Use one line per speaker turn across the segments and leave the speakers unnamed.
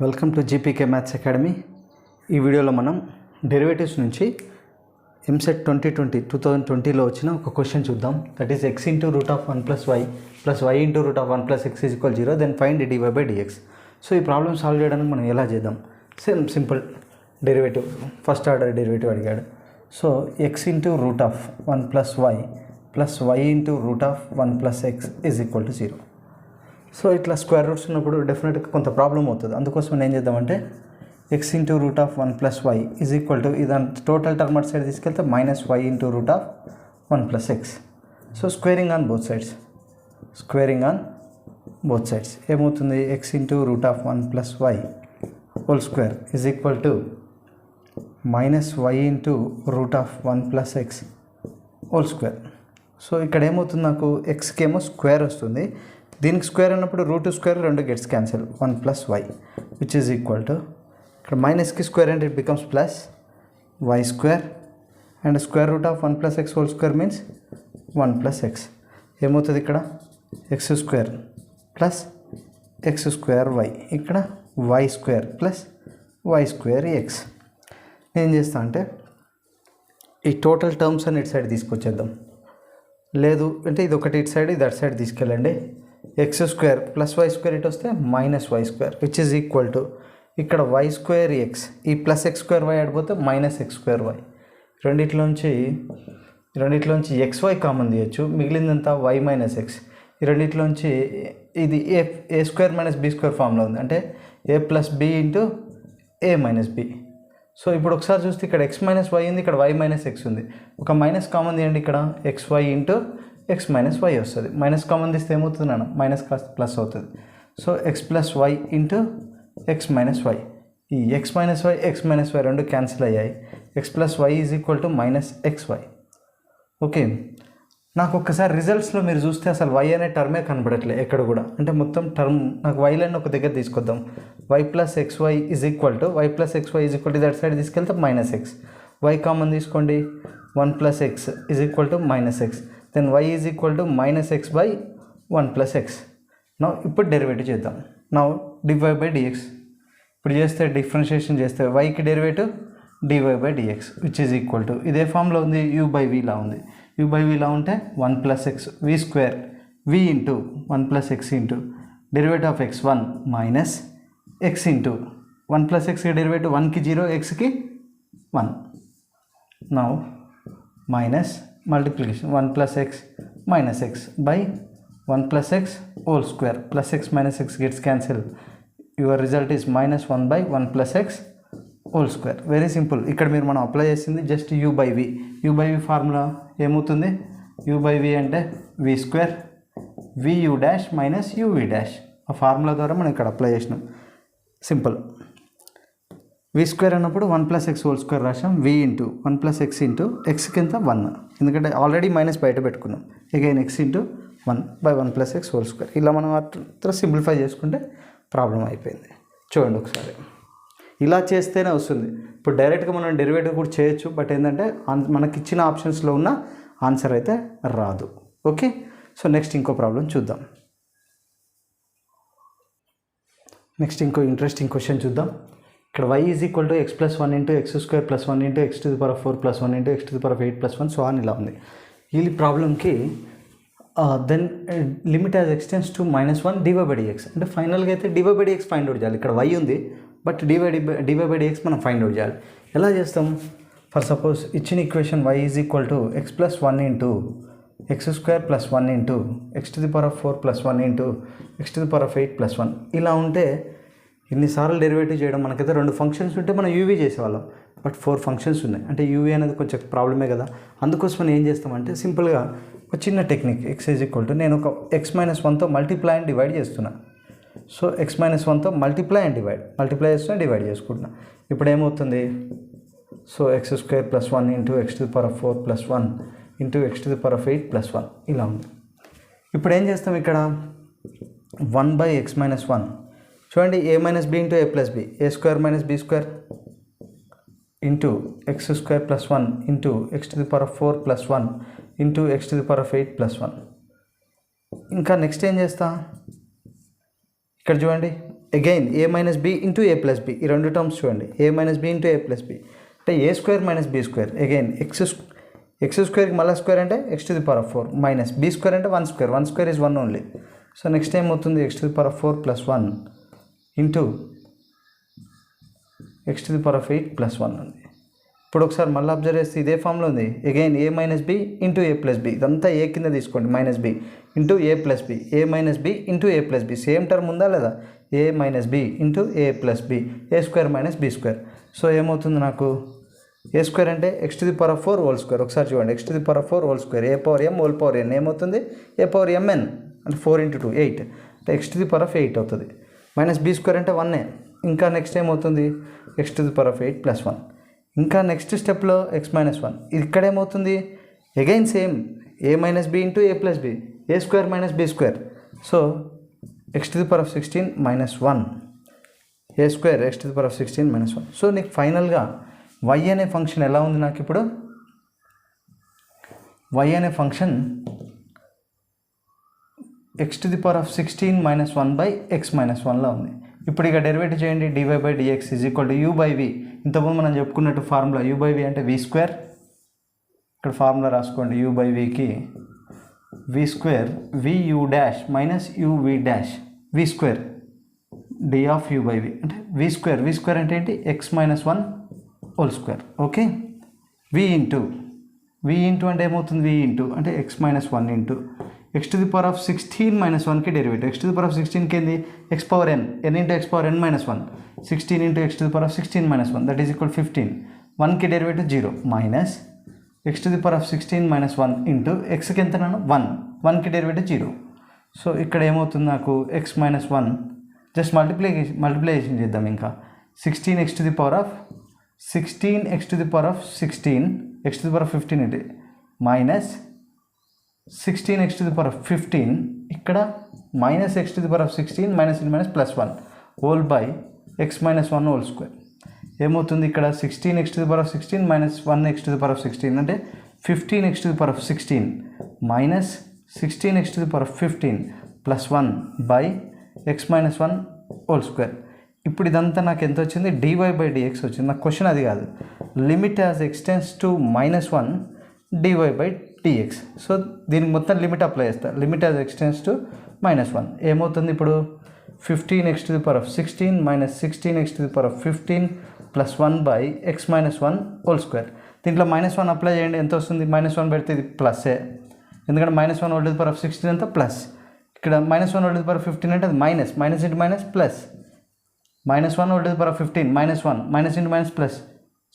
Welcome to GPK maths academy. ఈ వీడియోలో మనం డెరివేటివ్స్ నుంచి ఎంసెట్ 2020లో వచ్చిన ఒక క్వశ్చన్ చూద్దాం. That is x into root of 1 plus y plus y into root of 1 plus x is equal 0, then find dy by dx. So ఈ problem solve చేయడానికి మనం ఎలా చేద్దాం? Simple derivative, first order derivative అడిగాడు. So x into root of 1 plus y plus y into root of 1 plus x is equal to 0. So ఇట్లా square roots ఉన్నప్పుడు డెఫినెట్గా కొంత ప్రాబ్లం అవుతుంది. అందుకోసం నేను ఏం చేద్దామంటే x into root of 1 plus y is equal to ఇదంతా టోటల్ టర్మ్ అట్ సైడ్ తీసుకెళ్తే minus y into root of 1 plus x. So squaring on both sides ఏమవుతుంది? X into root of 1 plus y whole square is equal to minus y into root of 1 plus x whole square. So ఇక్కడ ఏమవుతుంది? నాకు ఎక్స్కి ఏమో square వస్తుంది, దీనికి square అన్నప్పుడు root square రెండు gets cancel, 1 plus y which is equal to ఇక్కడ మైనస్కి square and it becomes plus y square and square root of 1 plus x whole square means 1 plus x. ఏమవుతుంది? ఇక్కడ x square plus x square y, ఇక్కడ y square plus y square x. ఏం చేస్తా అంటే ఈ total terms అని ఇటు side తీసుకొచ్చేద్దాం. లేదు అంటే ఇది ఒకటి ఇటు సైడ్ ఇది అటు సైడ్ తీసుకెళ్ళండి. X square plus y square ఇటు వస్తే minus y square which is equal to ఇక్కడ వై స్క్వేర్ ఎక్స్, ఈ ప్లస్ ఎక్స్ స్క్వేర్ వై ఆడిపోతే మైనస్ ఎక్స్ స్క్వేర్ వై. రెండిట్లోంచి ఎక్స్ వై కామన్ తీయచ్చు, మిగిలిందంతా వై మైనస్ ఎక్స్. ఈ రెండిట్లోంచి ఇది a square minus b square ఫామ్లో ఉంది, అంటే a plus b into a minus b. So ఇప్పుడు ఒకసారి చూస్తే ఇక్కడ ఎక్స్ మైనస్ వై ఉంది, ఇక్కడ వై మైనస్ ఎక్స్ ఉంది. ఒక మైనస్ కామన్ తీయండి, ఇక్కడ x y into x minus y వస్తుంది. మైనస్ కామన్ తీస్తే ఏమవుతుంది నాన్న? మైనస్ కాస్త ప్లస్ అవుతుంది. So x plus y into x minus y. ఈ ఎక్స్ మైనస్ వై రెండు క్యాన్సిల్ అయ్యాయి. X plus y is equal to minus x y. Okay, నాకు ఒక్కసారి రిజల్ట్స్లో మీరు చూస్తే అసలు వై అనే టర్మే కనబడట్లేదు ఎక్కడ కూడా. అంటే మొత్తం టర్మ్ నాకు వైలైన్ ఒక దగ్గర తీసుకొద్దాం. Y plus x y is equal to that side తీసుకెళ్తే మైనస్ ఎక్స్. వై కామన్ తీసుకోండి, 1 plus x is equal to minus x. Then y is equal to minus x by 1 plus x. ఇప్పుడు derivative చేద్దాం. dy by dx. ఇప్పుడు చేస్తే differentiation చేస్తే వైకి derivative dy by dx which is equal to ఇదే ఫామ్లో ఉంది, u బై vలా ఉంది. u బై vలా ఉంటే 1 plus x v square v into 1 plus x into derivative of x1 minus x into 1 plus ఎక్స్కి డెరివేటివ్ 1కి 0 ఎక్స్కి 1. Minus multiplication 1 plus x minus x by 1 plus x whole square. Plus x minus x gets cancel. Your result is minus 1 by 1 plus x whole square. Very simple. ఇక్కడ మీరు మనం apply చేసింది just u by v formula ఏమవుతుంది? U by v అంటే v square v u dash minus u v dash. ఆ formula ద్వారా మనం ఇక్కడ అప్లై చేసినాం. సింపుల్. వి స్క్వేర్ అన్నప్పుడు 1 ప్లస్ ఎక్స్ హోల్ స్క్వేర్ రాసాం, V into 1 plus x into ఎక్స్కి ఎంత 1, ఎందుకంటే ఆల్రెడీ మైనస్ బయట పెట్టుకున్నాం. Again X into 1 by 1 plus x whole square. ఇలా మనం అట్లా సింప్లిఫై చేసుకుంటే ప్రాబ్లం అయిపోయింది. చూడండి ఒకసారి, ఇలా చేస్తేనే వస్తుంది. ఇప్పుడు డైరెక్ట్గా మనం డెరివేటివ్ కూడా చేయొచ్చు, బట్ ఏంటంటే మనకి ఇచ్చిన ఆప్షన్స్లో ఉన్న ఆన్సర్ అయితే రాదు. ఓకే, సో నెక్స్ట్ ఇంకో ప్రాబ్లం చూద్దాం. నెక్స్ట్ ఇంకో ఇంట్రెస్టింగ్ క్వశ్చన్ చూద్దాం. ఇక్కడ y is equal to x plus 1 into x square plus 1 into x to the power 4 plus 1 into x to the power 8 plus 1 so అని ఇలా ఉంది. ఈ ప్రాబ్లంకి then limit as x tends to -1 dy by dx. అంటే ఫైనల్గా అయితే dy by dx find out చేయాలి. ఇక్కడ y ఉంది, బట్ dy బై dx మనం ఫైండ్ అవుట్ చేయాలి. ఎలా చేస్తాం? ఫర్ సపోజ్ ఇచ్చిన equation y is equal to x plus 1 into x square plus 1 into x to the power 4 plus 1 into x to the power 8 plus 1 ఇలా ఉంటే ఇన్నిసార్లు derivative చేయడం, మనకైతే 2 ఫంక్షన్స్ ఉంటే మనం యూవీ చేసేవాళ్ళం, బట్ 4 ఫంక్షన్స్ ఉన్నాయి. అంటే యూవీ అనేది కొంచెం ప్రాబ్లమే కదా. అందుకోసం మనం ఏం చేస్తామంటే సింపుల్గా ఒక చిన్న technique, x is equal to నేను ఒక ఎక్స్ మైనస్ 1తో మల్టిప్లై అండ్ డివైడ్ చేస్తున్నా. సో ఎక్స్ మైనస్ 1తో మల్టిప్లై చేస్తున్నా, డివైడ్ చేసుకుంటున్నా. ఇప్పుడు ఏమవుతుంది? So x square plus 1 into x to the power 4 plus 1 into x to the power 8 plus 1 ఇలా ఉంది. ఇప్పుడు ఏం చేస్తాం? ఇక్కడ 1 బై ఎక్స్ మైనస్ 1 చూడండి, a minus b into a plus b, a square minus b square into x square plus 1 into x to the power 4 plus 1 into x to the power 8 plus 1. ఇంకా next ఏం చేస్తా? ఇక్కడ చూడండి, again a minus b into a plus b, ఈ రెండు terms చూడండి, a minus b into a plus b అంటే a square minus b square, again X స్క్వేర్కి మళ్ళీ స్క్వేర్ అంటే x to the power of 4 minus b square అంటే 1 square is 1 only. So next ఏమవుతుంది, x to the power of 4 plus 1 into x to the power of 8 plus 1 ఉంది. ఇప్పుడు ఒకసారి మళ్ళీ observe చేస్తే ఇదే ఫామ్లో ఉంది, again a minus b into a plus b, ఇదంతా ఏ కింద తీసుకోండి, minus b into a plus b, a minus b into a plus b, same term ఉందా లేదా, a minus b into a plus b, a square minus b square. So ఏమవుతుంది నాకు, a square అంటే x to the power of 4 whole square, ఒకసారి చూడండి, x to the power of 4 whole square, A power M whole power ఎన్ ఏమవుతుంది, ఏ power MN అంటే 4 into 2 8 అంటే x to the power of 8 అవుతుంది, minus b square అంటే 1. ఇంకా next ఏమవుతుంది, x to the power of 8 plus 1. ఇంకా నెక్స్ట్ స్టెప్లో X minus 1, ఇది ఇక్కడ ఏమవుతుంది, again same a minus b into a plus b, a square minus b square. So x to the power of 16 minus 1, a square x to the power of 16 minus 1. So నీకు ఫైనల్గా why అనే function ఎలా ఉంది, నాకు ఇప్పుడు y అనే function x to the power of 16 minus 1 by x minus 1లా ఉంది. ఇప్పుడు ఇక డెరివేటివ్ చేయండి, dy by dx is equal to u by v. ఇంతకుముందు మనం చెప్పుకున్నట్టు ఫార్ములా యూ బై వి అంటే వి స్క్వేర్, ఇక్కడ ఫార్ములా రాసుకోండి, యూ బై వికి v square v u dash minus u v dash v square d of u by v అంటే v square అంటే ఏంటి, x minus 1 whole square. Okay, v into అంటే ఏమవుతుంది, v into అంటే x minus 1 into x to the power of 16 minus 1కి derivative, x to the power of 16కి ఏంది, x power n into x power n minus 1, 16 into x to the power of 16 minus 1 that is equal 15, 1కి derivative 0 minus x to the power of 16 minus 1 into ఎక్స్కి ఎంత నన్ను 1కి derivative 0. So ఇక్కడ ఏమవుతుంది నాకు, ఎక్స్ మైనస్ 1 జస్ట్ మల్టిప్లికేషన్ చేద్దాం, ఇంకా 16 x to the power of 16 x to the power of 16 x to the power of 15 అంటే minus 16 x to the power of 15, ఇక్కడ minus x to the power of 16 minus minus plus 1 whole by x minus 1 whole square. ఏమవుతుంది ఇక్కడ 16 x to the power of 16 minus 1 X to the power of 16 అంటే 15 x to the power of 16 minus 16 x to the power of 15 plus 1 by x minus 1 whole square. ఇప్పుడు ఇదంతా నాకు ఎంత వచ్చింది, DY by dx వచ్చింది. నాకు question అది కాదు, limit as x tends to -1 dy by dx. So దీనికి మొత్తం లిమిట్ అప్లై చేస్తా, లిమిట్ యాజ్ ఎక్స్టెన్స్ టు -1 ఏమవుతుంది ఇప్పుడు 15 x to the power of 16 minus 16 x to the power of 15 plus 1 by x minus 1 whole square. దీంట్లో -1 apply చేయండి, ఎంత వస్తుంది, -1 పెడితే ఇది ప్లస్సే, ఎందుకంటే -1 whole to the power of 16 అంతా ప్లస్, ఇక్కడ -1 whole to the power of 15 అంటే అది minus into minus plus, -1 whole to the power of 15 -1 minus into minus plus,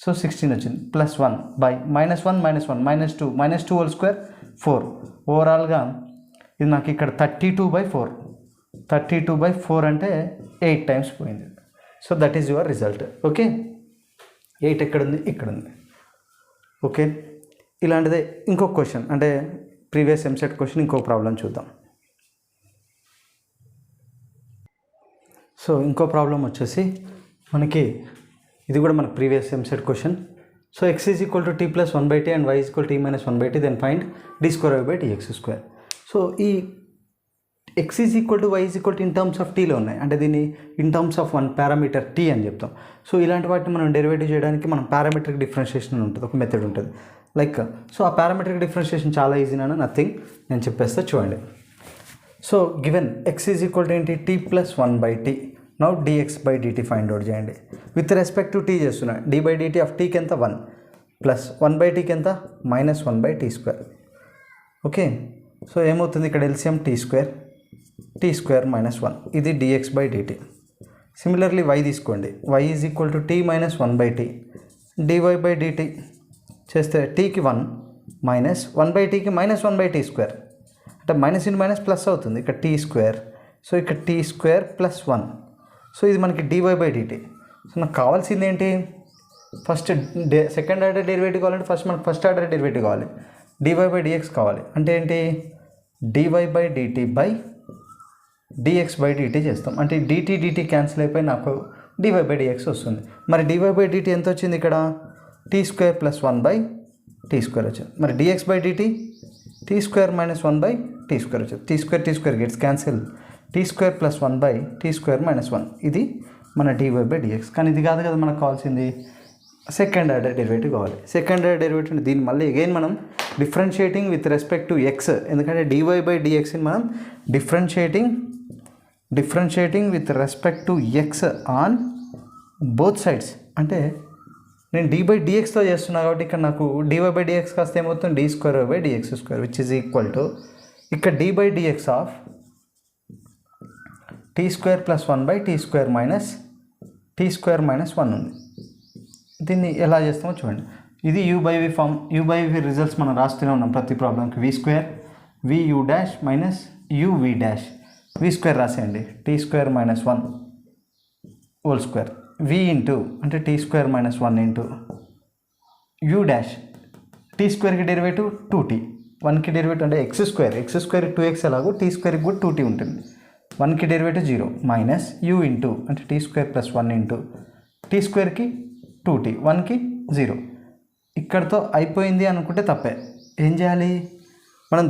so 16 వచ్చింది ప్లస్ 1 బై -1 -2 హోల్ స్క్వేర్ 4. ఓవరాల్గా ఇది నాకు ఇక్కడ 32/4 అంటే 8 టైమ్స్ పోయింది. So that is your result. Okay, 8 ఎక్కడుంది, ఇక్కడ ఉంది. ఓకే, ఇలాంటిదే ఇంకొక క్వశ్చన్, అంటే ప్రీవియస్ ఎంసెట్ క్వశ్చన్, ఇంకో ప్రాబ్లం చూద్దాం. సో ఇంకో ప్రాబ్లం వచ్చేసి మనకి ఇది కూడా మన previous EAMCET question. So x is equal to t plus 1/t and y is equal t minus 1/t, then find d square by dx square. So ఈ x is equal to y is equal to in terms of టీలో ఉన్నాయి, అంటే దీన్ని in terms of 1 parameter t అని చెప్తాం. So ఇలాంటి వాటిని మనం డెరివేటివ్ చేయడానికి మనం పారామెట్రిక్ డిఫరెన్షియేషన్ ఉంటుంది, ఒక మెథడ్ ఉంటుంది లైక్. సో ఆ పారామెట్రిక్ డిఫరెన్షియేషన్ చాలా ఈజీ నాన్న, నథింగ్, నేను చెప్పేస్తా చూడండి. So given x is equal to ఏంటి, t plus 1/t, now dx by dt find out చేయండి. విత్ రెస్పెక్ట్ టు టీ చేస్తున్నా, డి బై డిటీ ఆఫ్ టీకి ఎంత 1 ప్లస్ 1/tకి ఎంత -1/t². ఓకే, సో ఏమవుతుంది ఇక్కడ ఎల్సిఎం టీ స్క్వేర్ -1, ఇది dx by dt. Similarly y తీసుకోండి, y is equal to t minus 1/t, dy by dt చేస్తే టీకి 1 మైనస్ 1/tకి -1/t², అంటే మైనస్ ఇంటూ మైనస్ ప్లస్ అవుతుంది, ఇక్కడ టీ స్క్వేర్, సో ఇక్కడ టీ స్క్వేర్ ప్లస్ 1. సో ఇది మనకి డివై బై డిటీ. సో నాకు కావాల్సింది ఏంటి, ఫస్ట్ సెకండ్ ఆర్డర్ డెరివేటివ్ కావాలంటే ఫస్ట్ మనకు ఫస్ట్ ఆర్డర్ డెరివేటివ్ కావాలి, డివై బై డిఎక్స్ కావాలి. అంటే ఏంటి, dy by dt by dx by dt చేస్తాం, అంటే డిటీ క్యాన్సిల్ అయిపోయి నాకు డివై బై డిఎక్స్ వస్తుంది. మరి డివై బై డిటీ ఎంత వచ్చింది ఇక్కడ, టీ స్క్వేర్ ప్లస్ 1/t² వచ్చింది. మరి dx by dt t square -1/t² వచ్చింది. T square gets cancel, t square plus 1 by t square minus 1. ఇది మన dy/dx. కానీ ఇది కాదు కదా మనకు కావాల్సింది, సెకండ్ ఆర్డర్ డెరివేటివ్ కావాలి. సెకండ్ ఆర్డర్ డెరివేటివ్ దీన్ని మళ్ళీ అగైన్ మనం differentiating with respect to X, ఎందుకంటే dy/dxని మనం differentiating with respect to X on both sides. అంటే నేను d/dxతో చేస్తున్నా కాబట్టి ఇక్కడ నాకు dy/dx కాస్త ఏమవుతుంది, d²/dx² which is equal to ఇక్కడ d/dx of t² plus 1 by t² minus 1 ఉంది. దీన్ని ఎలా చేస్తామో చూడండి. ఇది u/v ఫామ్. u/v రిజల్ట్స్ మనం రాస్తూనే ఉన్నాం ప్రతి ప్రాబ్లంకి. v² vu dash minus uv dash, v² రాసేయండి, t² minus 1 whole square, v into అంటే t² minus 1 into u dash, t²కి డెరివేటివ్ 2t, 1కి డెరివేటివ్ అంటే x² 2x ఎలాగో t² కూడా 2t ఉంటుంది, 1కి డెరివేటివ్ 0 మైనస్ u ఇంటూ అంటే t² ప్లస్ 1 ఇంటూ t²కి 2t, 1కి 0. ఇక్కడతో అయిపోయింది అనుకుంటే తప్పే. ఏం చేయాలి, మనం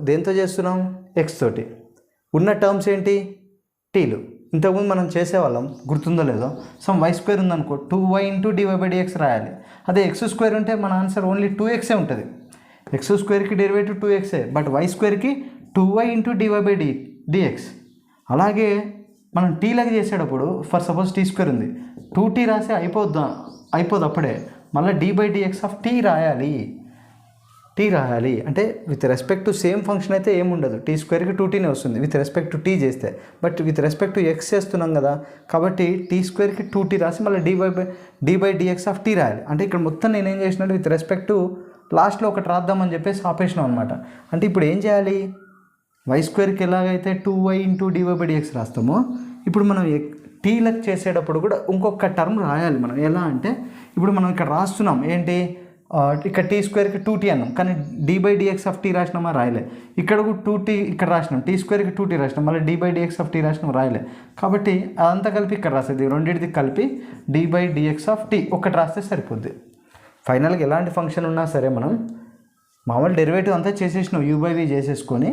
దేంతో చేస్తున్నాం, x తోటి. ఉన్న టర్మ్స్ ఏంటి, టీలు. ఇంతకుముందు మనం చేసేవాళ్ళం, గుర్తుందో లేదో, సమ్ y² ఉందనుకో 2y ఇంటూ dy/dx రాయాలి. అదే x² ఉంటే మన ఆన్సర్ ఓన్లీ 2x ఉంటుంది. x²కి డెరివేటివ్ 2x, బట్ y²కి 2y ఇంటూ dy/dx. అలాగే మనం టీలాగా చేసేటప్పుడు ఫర్ సపోజ్ t² ఉంది, 2t రాసి అయిపోదు అప్పుడే, మళ్ళీ d/dx ఆఫ్ t రాయాలి. అంటే with respect to same function అయితే ఏముండదు, t²కి 2tనే వస్తుంది విత్ రెస్పెక్ట్ టు t చేస్తే. But with respect to x చేస్తున్నాం కదా, కాబట్టి t²కి 2t రాసి మళ్ళీ d/dx ఆఫ్ t రాయాలి. అంటే ఇక్కడ మొత్తం నేనేం చేసినట్టు విత్ రెస్పెక్ట్ టు లాస్ట్లో ఒకటి రాద్దామని చెప్పేసి ఆపేసినాం అనమాట. అంటే ఇప్పుడు ఏం చేయాలి, y²కి ఎలాగైతే 2y ఇంటూ dy/dx రాస్తామో, ఇప్పుడు మనం టీలకు చేసేటప్పుడు కూడా ఇంకొక టర్మ్ రాయాలి మనం. ఎలా అంటే ఇప్పుడు మనం ఇక్కడ రాస్తున్నాం ఏంటి, ఇక్కడ t²కి 2t అన్నాం, కానీ d/dx ఆఫ్ t రాసినామా, రాయలే. ఇక్కడ కూడా 2t ఇక్కడ రాసినాం, t²కి 2t రాసినాం, మళ్ళీ d/dx ఆఫ్ t రాసినాం, రాయలే. కాబట్టి అదంతా కలిపి ఇక్కడ రాసేది, రెండింటిది కలిపి d/dx ఆఫ్ t ఒకటి రాస్తే సరిపోద్ది. ఫైనల్గా ఎలాంటి ఫంక్షన్ ఉన్నా సరే మనం మామూలు డెరివేటివ్ అంతా చేసేసినాం, u/v చేసేసుకొని,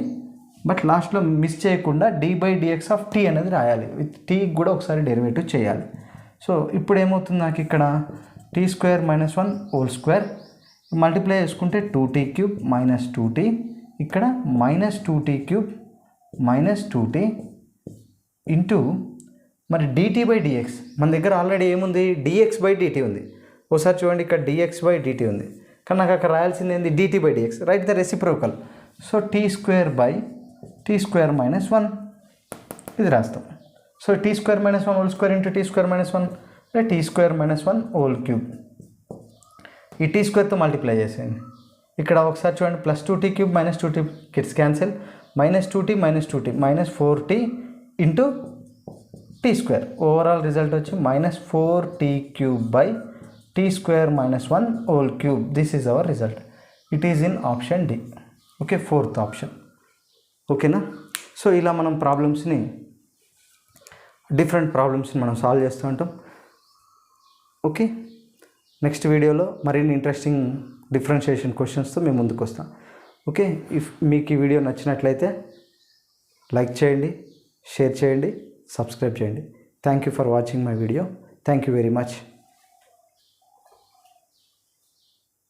బట్ లాస్ట్లో మిస్ చేయకుండా d/dx ఆఫ్ t అనేది రాయాలి. విత్ t కూడా ఒకసారి డెరివేటివ్ చేయాలి. సో ఇప్పుడు ఏమవుతుంది నాకు ఇక్కడ t² minus 1 whole square multiply చేసుకుంటే 2t³ మైనస్ 2t, ఇక్కడ minus 2t³ minus 2t into మరి dt/dx. మన దగ్గర ఆల్రెడీ ఏముంది, dx/dt ఉంది. ఒకసారి చూడండి, ఇక్కడ dx/dt ఉంది, కానీ నాకు అక్కడ రాయాల్సింది ఏంది, dt/dx. Right the reciprocal. So t² minus 1 ఇది రాస్తాం. So t² minus 1 whole square into t² minus 1 t² minus 1 whole cube. ఈ t²తో మల్టిప్లై చేసేయండి. ఇక్కడ ఒకసారి చూడండి, plus 2t³ minus 2t gets cancel, minus 2t minus 4t into t². Overall result వచ్చి minus 4t³ by t² minus 1 whole cube. This is our result. It is in option D. Okay, fourth option. ఓకేనా. So ఇలా మనం different ప్రాబ్లమ్స్ని మనం solve చేస్తూ ఉంటాం. Okay, next వీడియోలో మరిన్ని ఇంట్రెస్టింగ్ డిఫరెన్షియేషన్ క్వశ్చన్స్తో మేము ముందుకు వస్తాం. ఓకే, మీకు ఈ వీడియో నచ్చినట్లయితే లైక్ చేయండి, షేర్ చేయండి, సబ్స్క్రైబ్ చేయండి. Thank you for watching my video. Thank you very much.